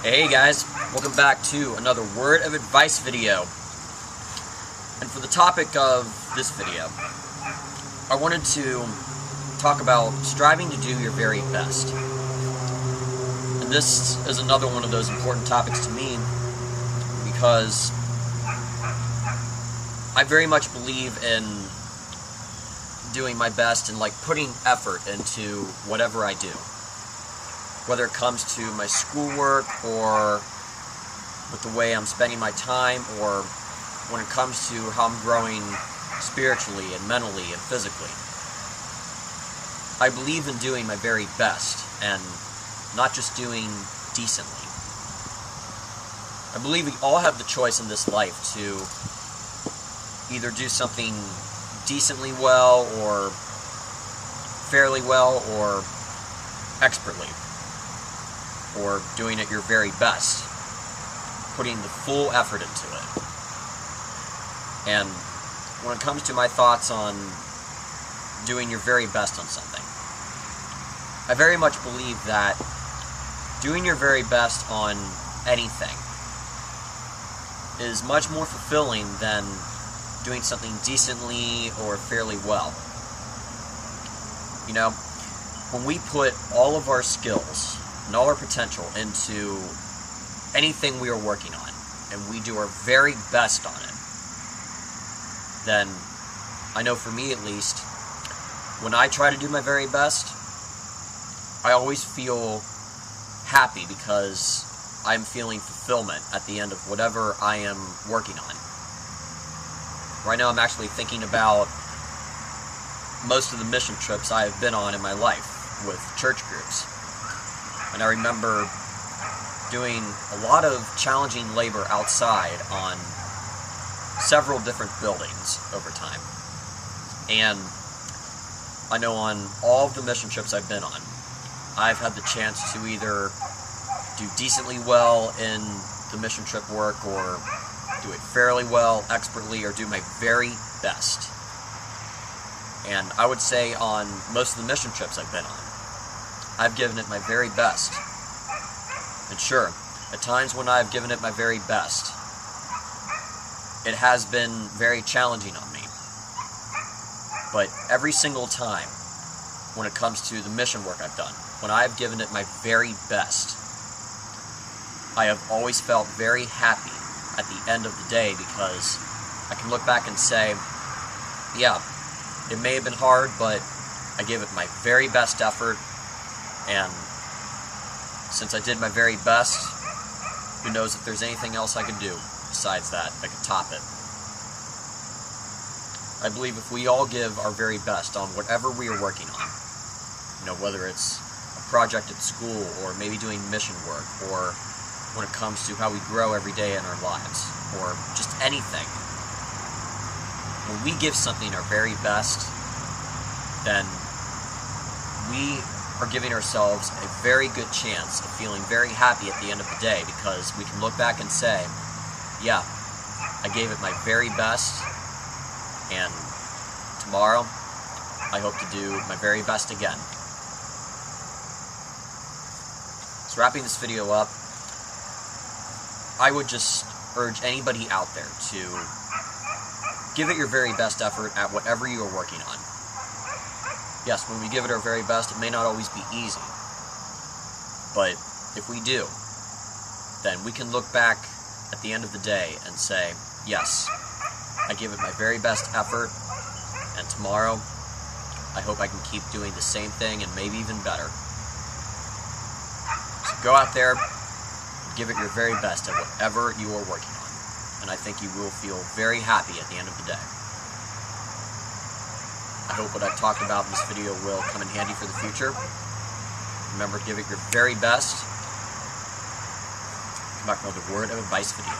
Hey guys, welcome back to another word of advice video. And for the topic of this video, I wanted to talk about striving to do your very best. And this is another one of those important topics to me because I very much believe in doing my best and putting effort into whatever I do. Whether it comes to my schoolwork or with the way I'm spending my time, or when it comes to how I'm growing spiritually and mentally and physically. I believe in doing my very best and not just doing decently. I believe we all have the choice in this life to either do something decently well or fairly well or expertly, or doing it your very best, putting the full effort into it. And when it comes to my thoughts on doing your very best on something, I very much believe that doing your very best on anything is much more fulfilling than doing something decently or fairly well. You know, when we put all of our skills and all our potential into anything we are working on, and we do our very best on it, then I know for me at least, when I try to do my very best, I always feel happy because I'm feeling fulfillment at the end of whatever I am working on. Right now I'm actually thinking about most of the mission trips I have been on in my life with church groups. And I remember doing a lot of challenging labor outside on several different buildings over time. And I know on all of the mission trips I've been on, I've had the chance to either do decently well in the mission trip work, or do it fairly well, expertly, or do my very best. And I would say on most of the mission trips I've been on, I've given it my very best. And sure, at times when I've given it my very best, it has been very challenging on me. But every single time, when it comes to the mission work I've done, when I've given it my very best, I have always felt very happy at the end of the day, because I can look back and say, yeah, it may have been hard, but I gave it my very best effort, and since I did my very best, who knows if there's anything else I could do besides that could top it. I believe if we all give our very best on whatever we are working on, you know, whether it's a project at school, or maybe doing mission work, or when it comes to how we grow every day in our lives, or just anything, when we give something our very best, then we are giving ourselves a very good chance of feeling very happy at the end of the day, because we can look back and say, yeah, I gave it my very best, and tomorrow I hope to do my very best again. So wrapping this video up, I would just urge anybody out there to give it your very best effort at whatever you are working on. Yes, when we give it our very best, it may not always be easy. But if we do, then we can look back at the end of the day and say, yes, I gave it my very best effort, and tomorrow, I hope I can keep doing the same thing and maybe even better. So go out there, give it your very best at whatever you are working on, and I think you will feel very happy at the end of the day. I hope what I've talked about in this video will come in handy for the future. Remember to give it your very best. Come back for another word of advice video.